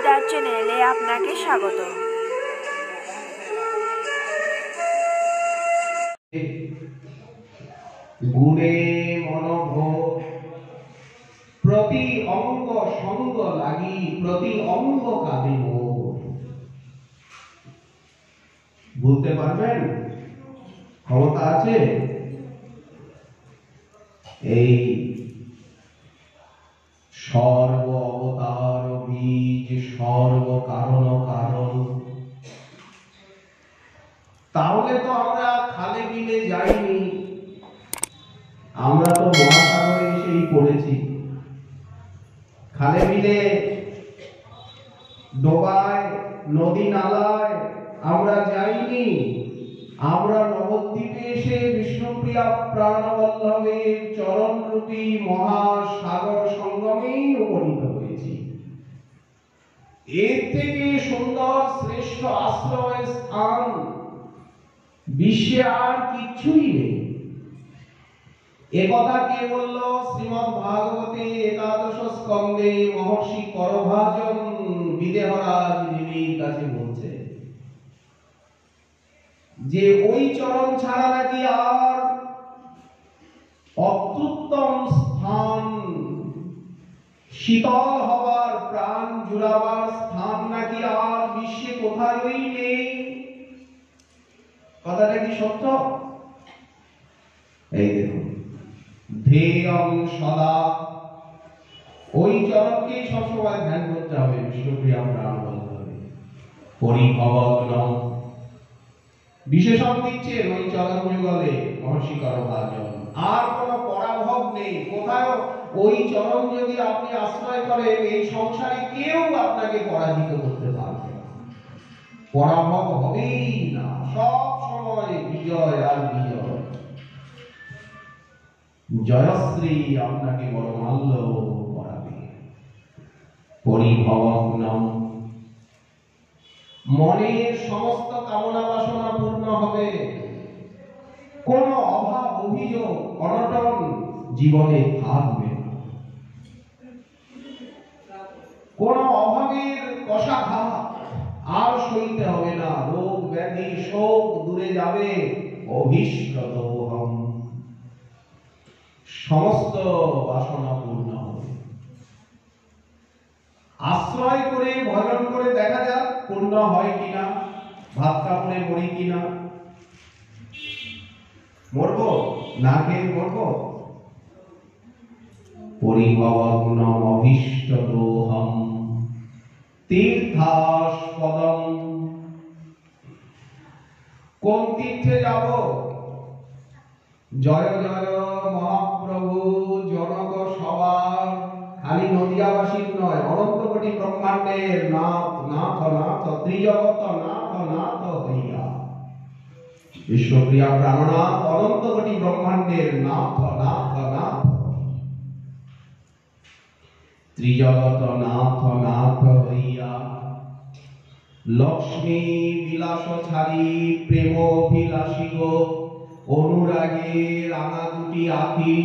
গীতার চ্যানেলে আপনাকে স্বাগত। গুণে মনোভোগ প্রতি অঙ্গ সঙ্গ লাগি প্রতি অঙ্গ কাঁদে মোর। বলতে পারবেন? ক্ষমতা আছে? এই সর্ব অবতার বীজ সর্ব কারণ কারণ। তাহলে তো আমরা খালে বিলে যাইনি, আমরা তো মহাসাগরে এসেই পড়েছি। খালে বিলে ডোবায় নদী নালায় আমরা যাইনি, আমরা নবদ্বীপে এসে বিষ্ণুপ্রিয়া প্রাণবল্লভের চরণরূপী মহাসাগর সঙ্গমেই উপনীত হয়েছি। এর থেকে সুন্দর শ্রেষ্ঠ আশ্রয় স্থান বিশ্বে আর কিছুই নেই। একথা কে বলল? শ্রীমদ্ ভাগবতে একাদশ স্কন্ধে মহর্ষি করভাজন বিদেহরাজ দেবীর কাছে বলছে যে ওই চরণ ছাড়া নাকি আর অত্যুত্তম স্থান, শীতল হবার প্রাণ জুড়াবার স্থান নাকি আর বিশ্বে কোথায়ই নেই। কথাটা কি সত্য? এই দেখুন, ধ্যেয়ং সদা, ওই চরণকেই সবসময় ধ্যান করতে হবে। বিষ্ণুপ্রিয়া প্রাণবল্লভে পরিভবগ্নম বিশেষণ দিচ্ছেন ওই চরণ যুগলে মহর্ষি করভাজন। আর কোন পরাভব নেই কোথাও। ওই চরণ যদি আপনি আশ্রয় করেন, এই সংসারে কেউ আপনাকে পরাজিত করতে পারবে না, পরাভব হবেই না। সব সময় বিজয় আর বিজয়। জয়শ্রী আপনাকে বড় মাল্য করাবে। পরিভবগ্নম, মনের সমস্ত কামনা বাসনা পূর্ণ হবে, কোন অভাব অভিযোগ অনটন জীবনে থাকবে না, কোন অভাবের কষাঘাত আর সইতে হবে না, রোগ ব্যাধি শোক দূরে যাবে। অভীষ্টদোহম, সমস্ত বাসনা পূর্ণ হবে। আশ্রয় করে ভজন করে দেখা যাক পূর্ণ হয় কিনা, ভাত কাপড়ে মরি কিনা। মরবো না খেয়ে মরবো? পরিভবগ্নম অভীষ্টদোহম তীর্থাস্পদম। কোন তীর্থে যাব? জয় জয় মহাপ্রভু জনক সবার, খালি নদিয়াবাসীর নয়, অনন্ত কোটি ব্রহ্মাণ্ডের নাথ নাথ নাথ ত্রিজগত নাথ নাথ হইয়া। বিষ্ণুপ্রিয়া প্রাণনাথ অনন্ত কোটি ব্রহ্মাণ্ডের নাথ নাথ নাথ, ত্রিজগত নাথ নাথ হইয়া। লক্ষ্মী বিলাস ছাড়ি প্রেম অভিলাষী গো, অনুরাগে রাঙা দুটি আখি,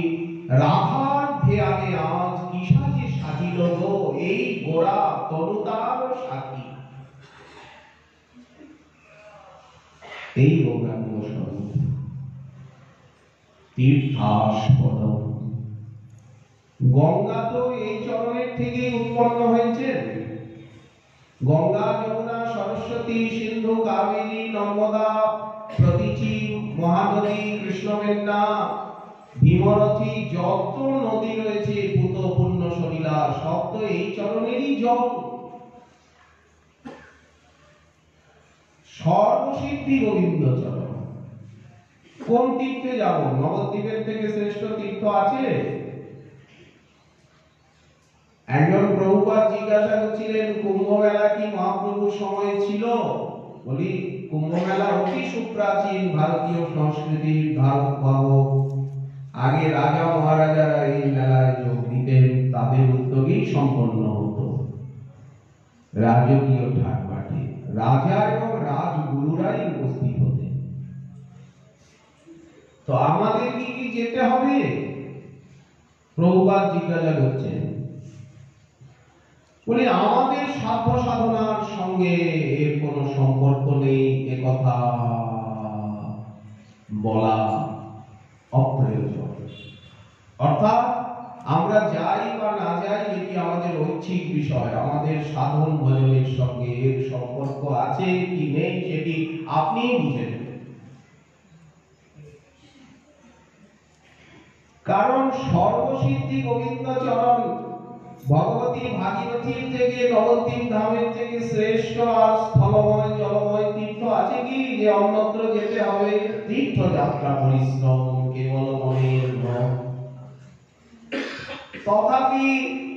রাধার ধ্যানে আজ কি সাজে সাজিল গো, এই গোড়া তনুতার সাথী। এই গৌরাঙ্গ স্বরূপ তীর্থাস্পদম। গঙ্গা তো এই চরণের থেকেই উৎপন্ন হয়েছে। গঙ্গা যমুনা সরস্বতী সিন্ধু কাবেরী নর্মদা প্রতীচী মহানদী কৃষ্ণবেন্না ভীমরথী, যত নদী রয়েছে ভূত পূর্ণ সলীলা, সব তো এই চরণেরই জল। সর্বসিদ্ধি গোবিন্দ চরণ। কোন তীর্থে যাব? নবদ্বীপের থেকে শ্রেষ্ঠ তীর্থ আছে? একজন প্রভুপাদ জিজ্ঞাসা করছিলেন, কুম্ভ মেলা কি মহাপ্রভুর সময় ছিল? বলি, কুম্ভ মেলা অতি সুপ্রাচীন ভারতীয় সংস্কৃতির ধারক বাহক। আগে রাজা মহারাজারা এই মেলায় যোগ দিতেন, তাদের উদ্যোগেই সম্পন্ন হতো। রাজকীয় ঠাটবাটে রাজা এবং রাজগুরুরাই উপস্থিত হতেন। তো আমাদের কি যেতে হবে? প্রভুপাদ জিজ্ঞাসা করছেন। বলে আমাদের সাধ্য সাধনার সঙ্গে এর কোনো সম্পর্ক নেই, এ কথা বলা অপ্রয়োজন। অর্থাৎ আমরা যাই বা না যাই এটি আমাদের ঐচ্ছিক বিষয়, আমাদের সাধন ভজনের সঙ্গে এর সম্পর্ক আছে কি নেই সেটি আপনি বুঝে নেবেন। কারণ সর্বসিদ্ধি গোবিন্দ চরণ ভগবতী ভাগীরথীর থেকে নবদ্বীপ ধামের থেকে শ্রেষ্ঠ আর স্থলময় জলময় তীর্থ আছে কি যে অন্যত্র যেতে হবে? তীর্থযাত্রা পরিশ্রম কেবল মনের নয়। তথাপি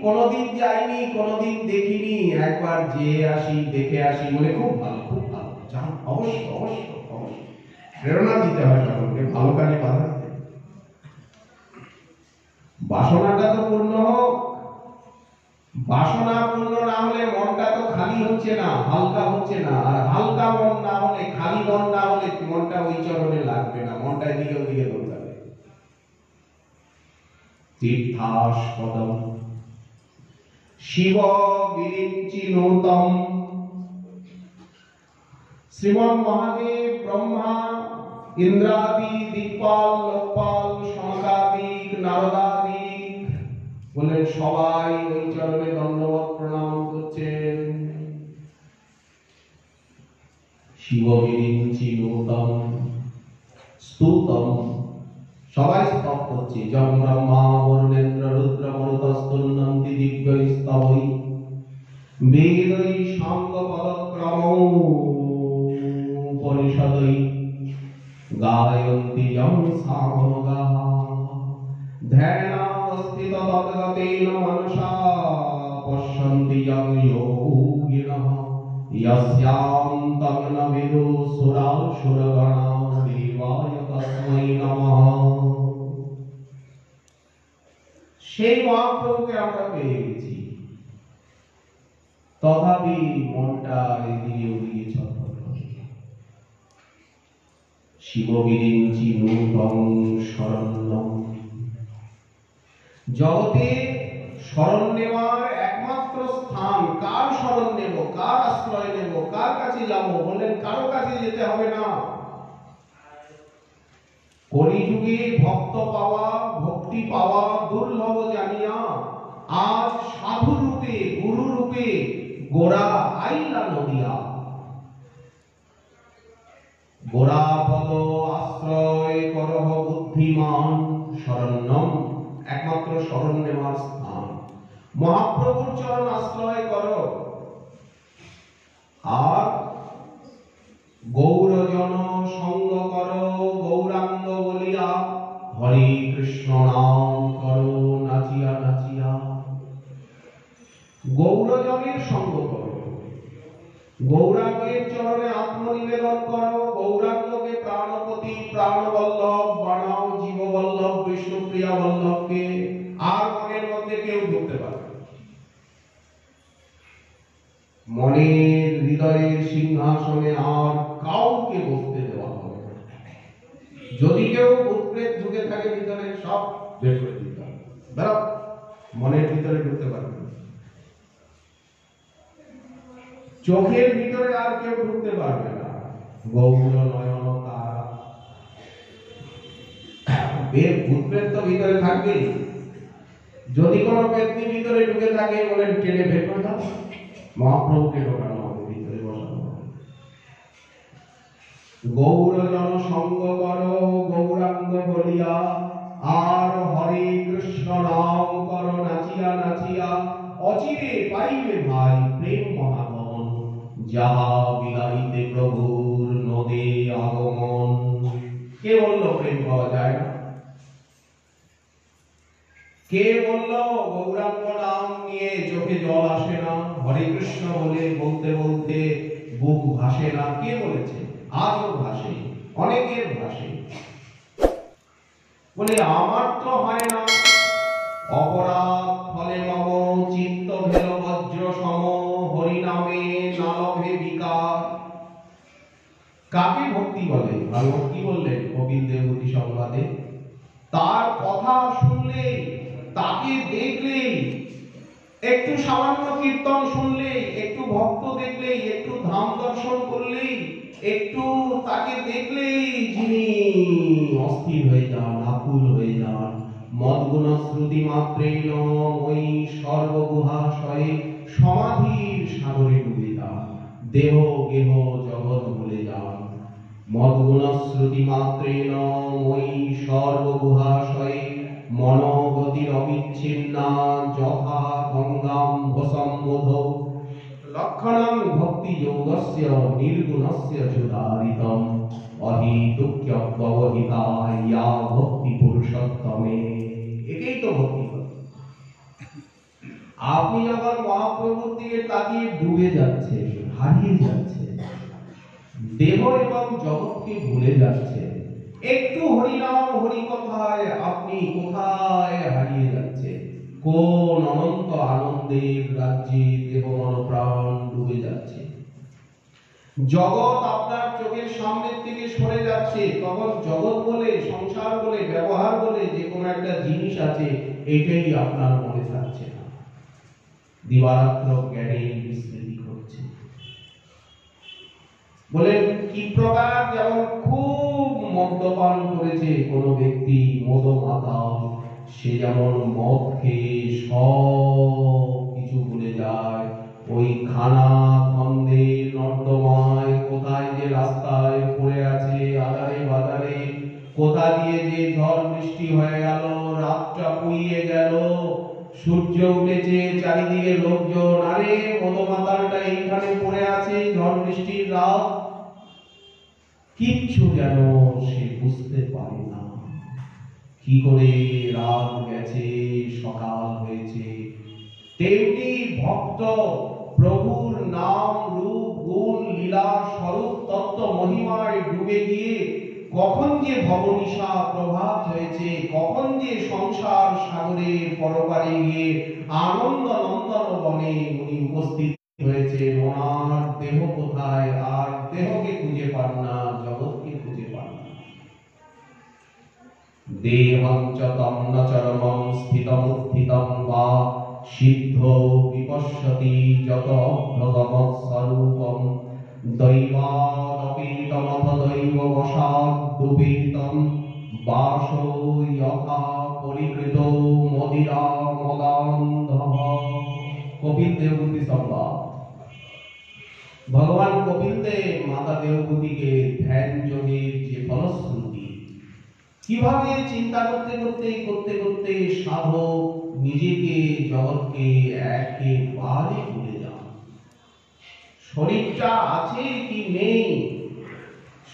কোনদিন যাইনি, কোনদিন দেখিনি, একবার যে আসি দেখে আসি বলে খুব ভালো, খুব ভালো, যান অবশ্য অবশ্য অবশ্য। প্রেরণা দিতে হয় সকলকে, ভালো কাজে বাধা দিতে। বাসনাটা তো পূর্ণ হোক, বাসনা পূর্ণ না হলে মনটা তো খালি হচ্ছে না, হালকা হচ্ছে না, আর হালকা মন না হলে, খালি মন না হলে মনটা ওই চরণে লাগবে না, মনটা এদিকে ওদিকে দৌড়াবে। তীর্থাস্পদম শিব বিরিঞ্চিনোতম, শ্রীমন মহাদেব ব্রহ্মা ইন্দ্রাদি দিকপাল লোকপাল শঙ্কাদিক নারদাদিক বলেন সবাই ওই চরণে দণ্ডবত প্রণাম করছেন। শিব বিরিঞ্চিনোতম স্তুতম, সবাই স্তব করছে। যম ব্রহ্মা বরুণেন্দ্র রুদ্র মরুতস্তুন্নন্তি দিব্যস্তবৈ বেদৈ সাঙ্গ পদক্রমৌ পরিষদৈ গায়ন্তি যম সামগাঃ ধ্যানাবস্থিত তদ্গতেন মনসা পশ্যন্তি যম যোগিনঃ यस्यां तं न विदुः सुरासुरगणा देवाय तस्मै नमः। সেই মহাপ্রভুকে আমরা পেয়ে গেছি, তথাপি মনটা এদিকে ওদিকে ছটফট করে। শিব বিরিঞ্চিনোতম শরণ্যম, জগতে শরণ নেওয়ার একমাত্র স্থান, কার শরণ নেব, কার আশ্রয় নেব, কার কাছে যাব? বললেন কারো কাছে যেতে হবে না। কলিযুগে ভক্ত পাওয়া, ভক্তি পাওয়া দুর্লভ জানিয়া আজ সাধু রূপে, গুরু রূপে গোরা আইলা নদিয়া। গোরা পদ আশ্রয় করহ বুদ্ধিমান শরণ্যম, একমাত্র শরণ নেওয়ার স্থান। মহাপ্রভুর চরণ আশ্রয় করো, আর গৌরজন সঙ্গ করো গৌরাঙ্গ বলিয়া, হরে কৃষ্ণ নাম করো নাচিয়া নাচিয়া। গৌরজনের সঙ্গ করো, গৌরাঙ্গের চরণে আত্মনিবেদন করো, গৌরাঙ্গকে প্রাণপতি প্রাণবল্লভ বানাও, জীববল্লভ বিষ্ণুপ্রিয়া বল্লভকে আর মনের মধ্যে কেউ ঢুকতে পারবে। মনের হৃদয়ের সিংহাসনে আর কাউকে বসতে দেওয়া হবে না। যদি কেউ ভূতপ্রেত ঢুকে থাকে ভিতরে, সব বের করে দিতে হবে, বেরো, মনের ভিতরে ঢুকতে পারবে না। চোখের ভিতরে আর কেউ ঢুকতে পারবে না। গৌর নয়ন তারা, ভূতপ্রেত তো ভিতরে থাকবেই। যদি কোনো পেতনি ভিতরে ঢুকে থাকে বলেন টেনে বের করে দাও, মহাপ্রভুকে ঢোকানো হবে, ভিতরে বসানো হবে। গৌরজন সঙ্গ করো গৌরাঙ্গ বলিয়া, আর হরে কৃষ্ণ নাম করো নাচিয়া নাচিয়া। অচিরে পাইবে ভাই প্রেম মহাগমন, যাহা বিলাইতে প্রভুর নদে আগমন। কে বললো প্রেম পাওয়া যায় না? কে বললো গৌরাঙ্গ নাম নিয়ে চোখে জল আসে না, হরে কৃষ্ণ বলে বলতে বলতে বুক ভাসে না? কে বলেছে? আজও ভাসে, অনেকের ভাসে। বলে আমার তো হয় না, অপরাধ ফলে মম চিত্ত ভেল বজ্র সম, হরি নামে নালভে বিকার। কাকে ভক্তি বলে? ভাগবত কি বললেন কপিল দেবভূতি সংবাদে? তার কথা শুনলে, তাকে দেখলে একটু সামান্য কীর্তন শুনলেই, একটু ভক্ত দেখলেই, একটু ধাম দর্শন করলেই, একটু তাকে দেখলেই যিনি অস্থির হয়ে যান, আকুল হয়ে যান। মদগুণ শ্রুতি মাত্রেণ ওই সর্বগুহাশয়ে সমাধির সাগরে ডুবে যান, দেহ গেহ জগৎ ভুলে যান। মদগুণ শ্রুতি মাত্রেণ ওই সর্বগুহাশয়ে মনোগতির অবিচ্ছিন্না যথা গঙ্গাম ভসম্বোধ লক্ষণং ভক্তি যোগস্য নির্গুণস্য সুধারিতম অহিতুক্যব্যবহিতায় ইয়া ভক্তি পুরুষোত্তমে। এটাই তো ভক্তি। আপনি যখন মহাপ্রভুর দিকে তাকিয়ে ডুবে যাচ্ছে, হারিয়ে যাচ্ছে, দেহ এবং জগৎকে ভুলে যাচ্ছে, একটু হরিনাম হরি কথায় আপনি কোথায় হারিয়ে যাচ্ছে, কোন অনন্ত আনন্দের রাজ্যে দেহ মনপ্রাণ ডুবে যাচ্ছে। জগৎ আপনার চোখের সামনের থেকে সরে যাচ্ছে, তখন জগৎ বলে, সংসার বলে, ব্যবহার বলে যে কোনো একটা জিনিস আছে, এটাই আপনার মনে থাকছে না। দিবারাত্র জ্ঞানে বিস্মৃতি করছে। বলেন কি প্রকার? যেমন খুব মদ্যপান করেছে কোনো ব্যক্তি, মদমাতাল, সে যেমন মদ খেয়ে সব কিছু ভুলে যায়। ওই খানা খন্দে নর্দমায় কোথায় যে রাস্তায় পড়ে আছে, আধারে বাজারে কোথা দিয়ে যে ঝড় বৃষ্টি হয়ে গেল, রাতটা পুড়িয়ে গেল, সূর্য উঠেছে, চারিদিকে লোকজন, আরে মদমাতালটা এইখানে পড়ে আছে ঝড় বৃষ্টির রাত, কিচ্ছু যেন সে বুঝতে পারে না। কি করে রাত গেছে, সকাল হয়েছে। তেমনি ভক্ত প্রভুর নাম রূপ গুণ লীলা স্বরূপ তত্ত্ব মহিমায় ডুবে গিয়ে কখন যে ভবনিশা প্রভাত হয়েছে, কখন যে সংসার সাগরের পরপারে গিয়ে আনন্দ নন্দন বনে উনি উপস্থিত হয়েছে। ওনার দেহ কোথায়? আর দেহকে খুঁজে পান না, জগৎকে খুঁজে পান না। দেহং চ তম ন চরমং স্থিতং উত্থিতং বা সিদ্ধ বিপশ্যতি যত অভ্যগমৎ স্বরূপম দৈবাদপীতমথ দৈব বশাদ্দুপীতম বাসো যথা পরিকৃত মদিরা মদান্ধঃ। কপিল দেবভূতি সংবাদ। ভগবান কপিল দেব মাতা দেবভূতিকে ধ্যান যোগের যে ফলশ্রুতি, কিভাবে চিন্তা করতে করতে সাধক নিজেকে জগৎকে একেবারে ভুলে যান। শরীরটা আছে কি নেই,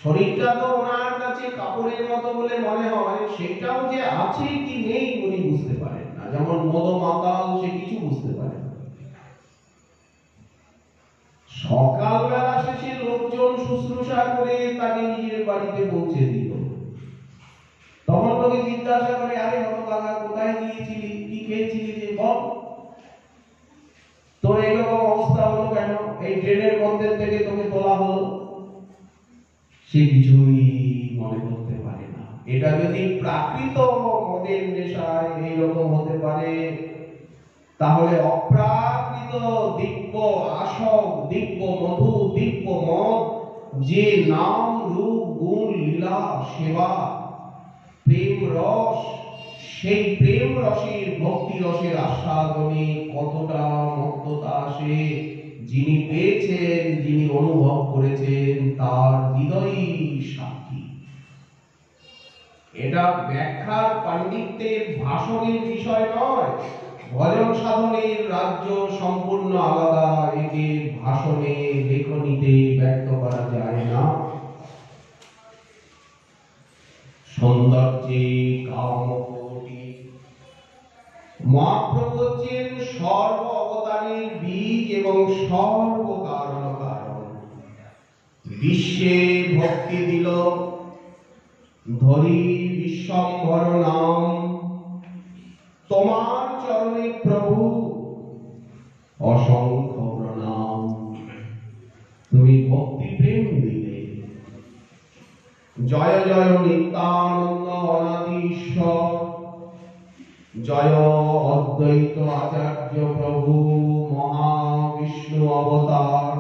শরীরটা তো ওনার কাছে কাপড়ের মতো বলে মনে হয়, সেটাও যে আছে কি নেই উনি বুঝতে পারেন না। যেমন মদমাতাল, সে কিছু বুঝতে পারে না। সকালবেলা শেষে লোকজন শুশ্রূষা করে তাকে নিজের বাড়িতে পৌঁছে দিল, তখন তোকে জিজ্ঞাসা করে, আরে হতভাগা কোথায় গিয়েছিলি, কি খেয়েছিলি, যে বল তোর এইরকম অবস্থা হলো কেন, এই ট্রেনের মধ্যে থেকে তোকে তোলা হলো। সে কিছুই মনে করতে পারে না। এটা যদি প্রাকৃত মদের নেশায় এইরকম হতে পারে, তাহলে অপ্রাকৃত দিব্য আসক, দিব্য মধু, দিব্য মদ, যে নাম রূপ গুণ লীলা সেবা প্রেম রস, সেই প্রেম রসের ভক্তি রসের আস্বাদনে কতটা মুক্ততা আসে, যিনি পেয়েছেন, যিনি অনুভব করেছেন, তার হৃদয়ই সাক্ষী। এটা ব্যাখ্যার পাণ্ডিত্যের ভাষণের বিষয় নয়। ভজন সাধনের রাজ্য সম্পূর্ণ আলাদা, একে ভাষণে লেখনীতে ব্যক্ত করা যায় না। সৌন্দর্যে কামকোটি মহাপ্রভু হচ্ছেন সর্ব অবতারের বীজ এবং সর্ব কারণ কারণ। বিশ্বে ভক্তি দিল, ধরি বিশ্বম্ভর নাম, তোমার চরণে প্রভু অসংখ্য প্রণাম। তুমি ভক্তি প্রেম দিলে, জয় জয় নিত্যানন্দ অনাদি ঈশ্বর, জয় অদ্বৈত আচার্য প্রভু মহাবিষ্ণু অবতার,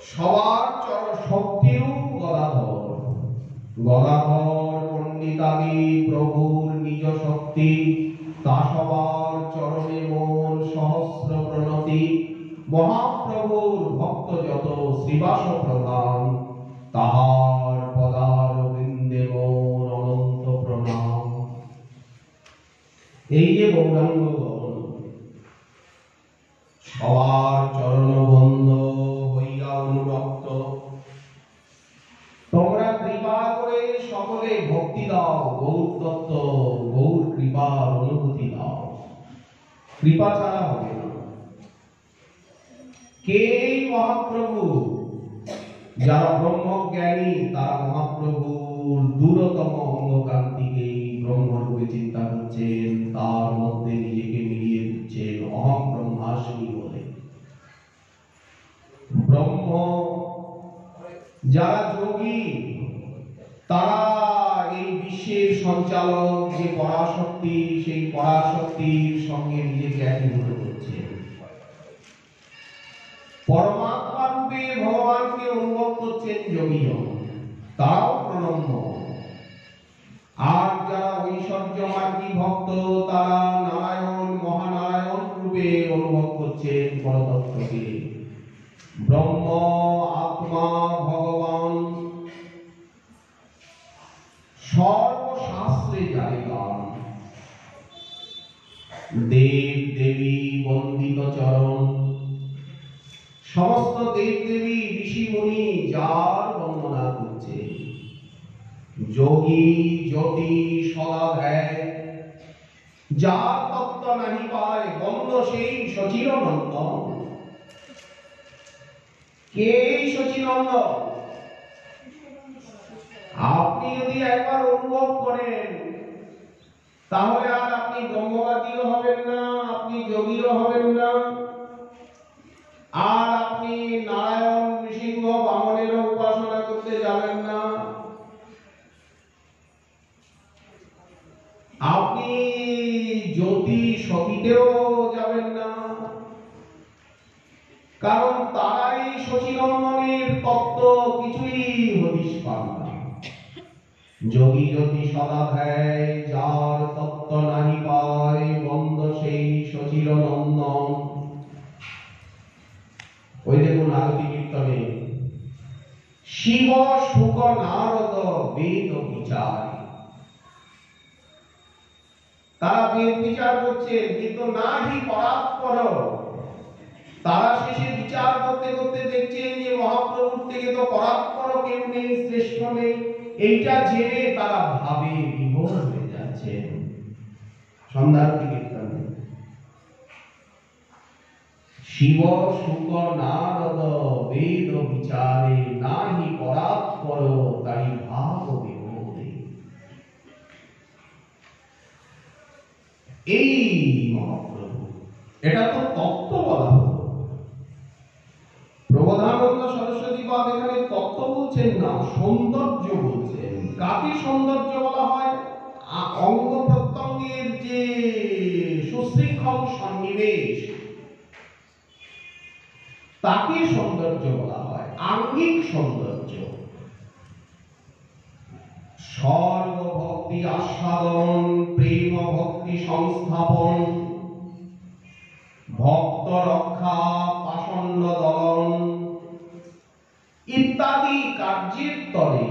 সবার শক্তিরূপ গদাধর। গদাধর পণ্ডিতাদি প্রভুর নিজ শক্তি, তা সবার চরণে মোর সহস্র প্রণতি। মহাপ্রভুর ভক্ত যত শ্রীবাস প্রধান, তাহার পদার বৃন্দে মোর অনন্ত প্রণাম। এই যে গৌরাঙ্গগণ, সবার চরণবন্ধ হইয়া অনুরক্ত, তোমরা কৃপা করে সকলে ভক্তি দাও, গৌর তত্ত্ব গৌর কৃপার অনুভূতি দাও। কৃপা ছাড়া হবে না। কে মহাপ্রভু? যারা ব্রহ্মজ্ঞানী তারা মহাপ্রভুর দূরতম অঙ্গকান্তিকে ব্রহ্মরূপে চিন্তা করছেন, তার মধ্যে নিজেকে মিলিয়ে দিচ্ছেন অহং ব্রহ্মাস্মি বলে। ব্রহ্ম যারা যোগী, তারা এই বিশ্বের সঞ্চালক যে পরাশক্তি, সেই পরাশক্তির সঙ্গে নিজেকে একীভূত করছে। পরমাত্মা রূপে ভগবানকে অনুভব করছেন যোগীজন, তারাও প্রণম্য। আর যারা ঐশ্বর্যমার্গী ভক্ত, তারা নারায়ণ মহানারায়ণ রূপে অনুভব করছেন পরতত্ত্বকে। ব্রহ্ম, আত্মা, ভগবান সর্বশাস্ত্রে জানে গান। দেব দেবী বন্দিত চরণ, সমস্ত দেব দেবী ঋষি মুনি যার বন্দনা করছে। যোগী জ্যোতি সদা ধ্যায়, যার তত্ত্ব নাহি পায় বন্দ সেই সচিরনন্দন। কে এই সচিনন্দন? আপনি যদি একবার অনুভব করেন, তাহলে আর আপনি ব্রহ্মবাদীও হবেন না, আপনি যোগীও হবেন না, আর আপনি নারায়ণ নৃসিংহ বামনেরও উপাসনা করতে যাবেন না। আপনি জ্যোতি সতীতেও যাবেন না, কারণ তারাই সচিনন্দনের তত্ত্ব কিছুই হদিশ পান না। যোগী জ্যোতি সদা ধ্যায়, যার তত্ত্ব নাহি পায় বন্দ সেই সচিরনন্দন। ওই দেখুন আরতি কীর্তনে, শিব শুক নারদ বেদ বিচার। তারা বেদ বিচার করছেন, কিন্তু নাহি পরাৎপর। তারা শেষে বিচার করতে করতে দেখছেন যে মহাপ্রভুর থেকে তো পরাৎপর কেউ নেই, শ্রেষ্ঠ নেই। এইটা জেনে তারা ভাবে বিভোর হয়ে যাচ্ছেন। সন্ধ্যারতি কীর্তনে শিব শুক নারদ বেদ বিচারে, নাহি পরাৎপর তাই ভাব বিভোরে। এই মহাপ্রভু, এটা তো তত্ত্ব বলা হলো। প্রবোধানন্দ সরস্বতী পাদ এখানে তত্ত্ব বলছেন না, সৌন্দর্য বলছেন। কাকে সৌন্দর্য বলা হয়? অঙ্গ প্রত্যঙ্গের যে সুশৃঙ্খল সন্নিবেশ, তাকে সৌন্দর্য বলা হয়, আঙ্গিক সৌন্দর্য। সর্বভক্তি আস্বাদন, প্রেম ভক্তি সংস্থাপন, ভক্ত রক্ষা, পাষণ্ড দলন ইত্যাদি কার্যের তরে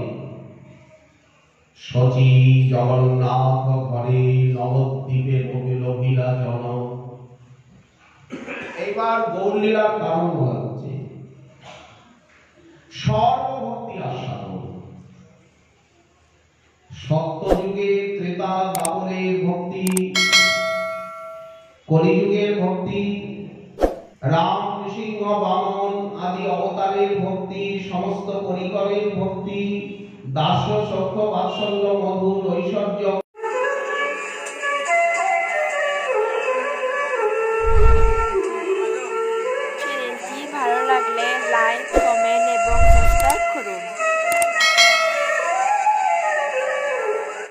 শচী জগন্নাথ ঘরে নবদ্বীপে বহিল বিরাজন। এবার গৌরলীলার কারণ বলা হচ্ছে। সর্বভক্তি আস্বাদন, সত্যযুগে ত্রেতা দ্বাপরের ভক্তি, কলিযুগের ভক্তি, রাম নৃসিংহ বামন আদি অবতারের ভক্তি, সমস্ত পরিকরের ভক্তি, দাস্য সখ্য বাৎসল্য মধুর ঐশ্বর্য